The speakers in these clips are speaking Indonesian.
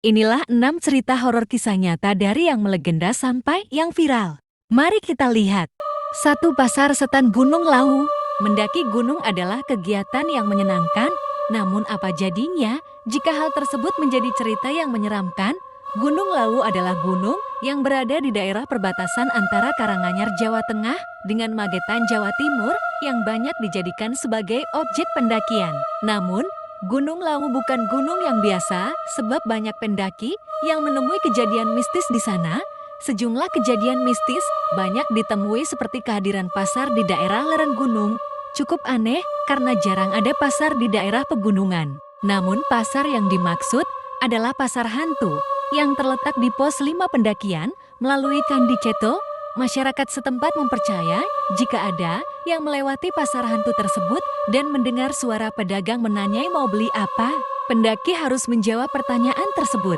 Inilah 6 cerita horor kisah nyata dari yang melegenda sampai yang viral. Mari kita lihat. 1. Pasar Setan Gunung Lawu. Mendaki gunung adalah kegiatan yang menyenangkan, namun apa jadinya jika hal tersebut menjadi cerita yang menyeramkan? Gunung Lawu adalah gunung yang berada di daerah perbatasan antara Karanganyar, Jawa Tengah dengan Magetan, Jawa Timur yang banyak dijadikan sebagai objek pendakian. Namun, Gunung Lawu bukan gunung yang biasa sebab banyak pendaki yang menemui kejadian mistis di sana. Sejumlah kejadian mistis banyak ditemui seperti kehadiran pasar di daerah lereng gunung. Cukup aneh karena jarang ada pasar di daerah pegunungan. Namun pasar yang dimaksud adalah pasar hantu yang terletak di pos 5 pendakian melalui Candi Ceto. Masyarakat setempat mempercaya jika ada yang melewati pasar hantu tersebut dan mendengar suara pedagang menanyai mau beli apa, pendaki harus menjawab pertanyaan tersebut.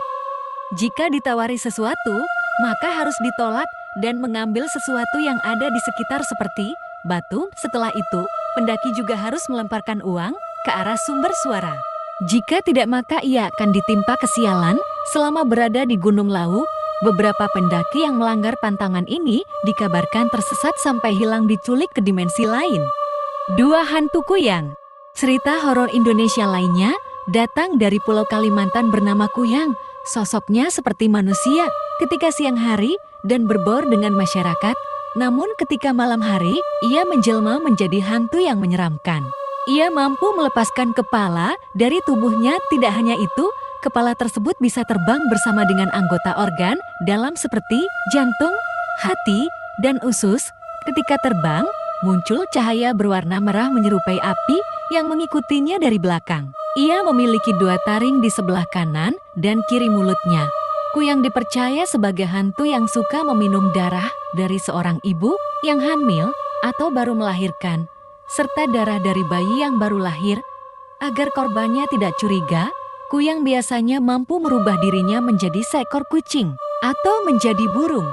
Jika ditawari sesuatu, maka harus ditolak dan mengambil sesuatu yang ada di sekitar seperti batu. Setelah itu, pendaki juga harus melemparkan uang ke arah sumber suara. Jika tidak, maka ia akan ditimpa kesialan selama berada di Gunung Lawu. Beberapa pendaki yang melanggar pantangan ini dikabarkan tersesat sampai hilang diculik ke dimensi lain. 2. Hantu Kuyang. Cerita horor Indonesia lainnya datang dari Pulau Kalimantan bernama Kuyang. Sosoknya seperti manusia ketika siang hari dan berbaur dengan masyarakat. Namun ketika malam hari, ia menjelma menjadi hantu yang menyeramkan. Ia mampu melepaskan kepala dari tubuhnya. Tidak hanya itu, kepala tersebut bisa terbang bersama dengan anggota organ dalam seperti jantung, hati, dan usus. Ketika terbang, muncul cahaya berwarna merah menyerupai api yang mengikutinya dari belakang. Ia memiliki 2 taring di sebelah kanan dan kiri mulutnya. Kuyang dipercaya sebagai hantu yang suka meminum darah dari seorang ibu yang hamil atau baru melahirkan, serta darah dari bayi yang baru lahir. Agar korbannya tidak curiga, Kuyang biasanya mampu merubah dirinya menjadi seekor kucing atau menjadi burung.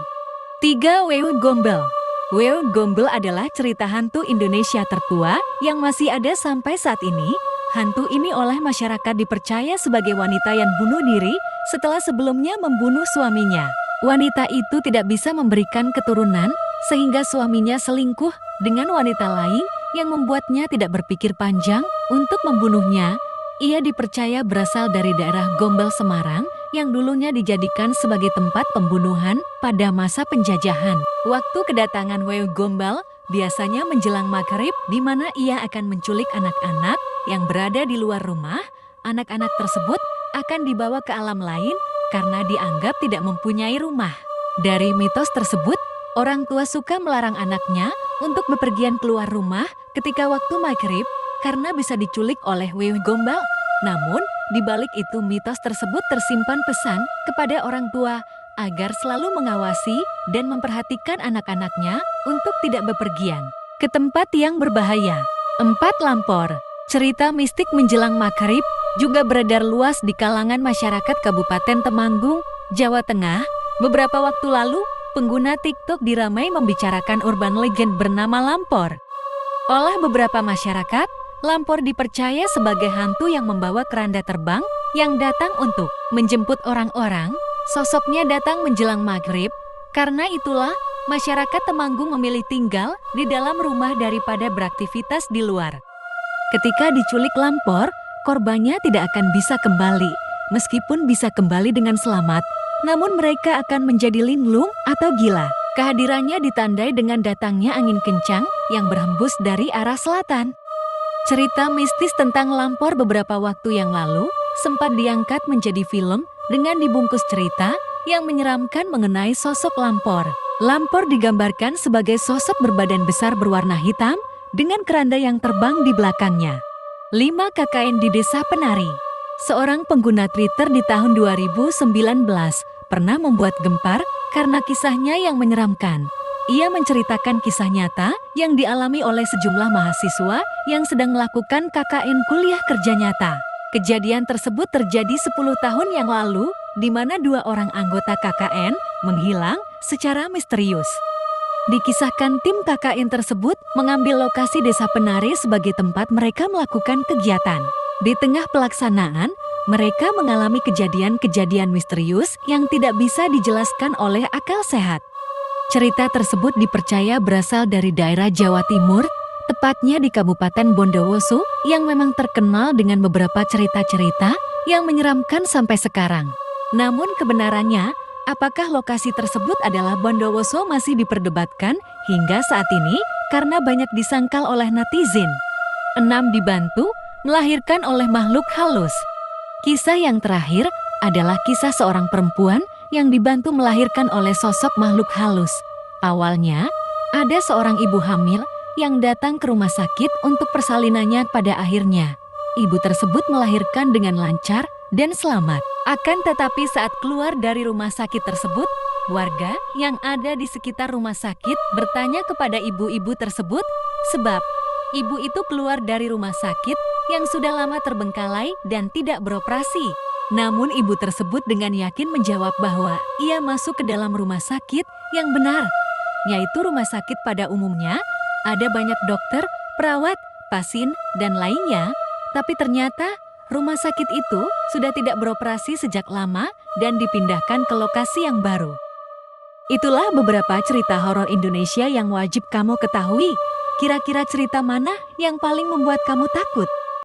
3. Wewe Gombel. Wewe Gombel adalah cerita hantu Indonesia tertua yang masih ada sampai saat ini. Hantu ini oleh masyarakat dipercaya sebagai wanita yang bunuh diri setelah sebelumnya membunuh suaminya. Wanita itu tidak bisa memberikan keturunan sehingga suaminya selingkuh dengan wanita lain yang membuatnya tidak berpikir panjang untuk membunuhnya. Ia dipercaya berasal dari daerah Gombel, Semarang, yang dulunya dijadikan sebagai tempat pembunuhan pada masa penjajahan. Waktu kedatangan Wewe Gombel biasanya menjelang maghrib, di mana ia akan menculik anak-anak yang berada di luar rumah. Anak-anak tersebut akan dibawa ke alam lain karena dianggap tidak mempunyai rumah. Dari mitos tersebut, orang tua suka melarang anaknya untuk bepergian keluar rumah ketika waktu maghrib, karena bisa diculik oleh Wewe Gombel. Namun, di balik itu mitos tersebut tersimpan pesan kepada orang tua agar selalu mengawasi dan memperhatikan anak-anaknya untuk tidak bepergian ke tempat yang berbahaya. 4. Lampor. Cerita mistik menjelang maghrib juga beredar luas di kalangan masyarakat Kabupaten Temanggung, Jawa Tengah. Beberapa waktu lalu, pengguna TikTok diramai membicarakan urban legend bernama Lampor. Oleh beberapa masyarakat, Lampor dipercaya sebagai hantu yang membawa keranda terbang yang datang untuk menjemput orang-orang. Sosoknya datang menjelang maghrib. Karena itulah, masyarakat Temanggung memilih tinggal di dalam rumah daripada beraktivitas di luar. Ketika diculik Lampor, korbannya tidak akan bisa kembali. Meskipun bisa kembali dengan selamat, namun mereka akan menjadi linglung atau gila. Kehadirannya ditandai dengan datangnya angin kencang yang berhembus dari arah selatan. Cerita mistis tentang Lampor beberapa waktu yang lalu sempat diangkat menjadi film dengan dibungkus cerita yang menyeramkan mengenai sosok Lampor. Lampor digambarkan sebagai sosok berbadan besar berwarna hitam dengan keranda yang terbang di belakangnya. 5. KKN di Desa Penari. Seorang pengguna Twitter di tahun 2019 pernah membuat gempar karena kisahnya yang menyeramkan. Ia menceritakan kisah nyata yang dialami oleh sejumlah mahasiswa yang sedang melakukan KKN kuliah kerja nyata. Kejadian tersebut terjadi 10 tahun yang lalu, di mana 2 orang anggota KKN menghilang secara misterius. Dikisahkan tim KKN tersebut mengambil lokasi Desa Penari sebagai tempat mereka melakukan kegiatan. Di tengah pelaksanaan, Mereka mengalami kejadian-kejadian misterius yang tidak bisa dijelaskan oleh akal sehat. Cerita tersebut dipercaya berasal dari daerah Jawa Timur, tepatnya di Kabupaten Bondowoso yang memang terkenal dengan beberapa cerita-cerita yang menyeramkan sampai sekarang. Namun kebenarannya, apakah lokasi tersebut adalah Bondowoso masih diperdebatkan hingga saat ini karena banyak disangkal oleh netizen. 6. Dibantu melahirkan oleh makhluk halus. Kisah yang terakhir adalah kisah seorang perempuan yang dibantu melahirkan oleh sosok makhluk halus. Awalnya, ada seorang ibu hamil yang datang ke rumah sakit untuk persalinannya. Pada akhirnya, ibu tersebut melahirkan dengan lancar dan selamat. Akan tetapi saat keluar dari rumah sakit tersebut, warga yang ada di sekitar rumah sakit bertanya kepada ibu-ibu tersebut sebab ibu itu keluar dari rumah sakit yang sudah lama terbengkalai dan tidak beroperasi. Namun ibu tersebut dengan yakin menjawab bahwa ia masuk ke dalam rumah sakit yang benar, yaitu rumah sakit pada umumnya ada banyak dokter, perawat, pasien, dan lainnya. Tapi ternyata rumah sakit itu sudah tidak beroperasi sejak lama dan dipindahkan ke lokasi yang baru. Itulah beberapa cerita horor Indonesia yang wajib kamu ketahui. Kira-kira cerita mana yang paling membuat kamu takut?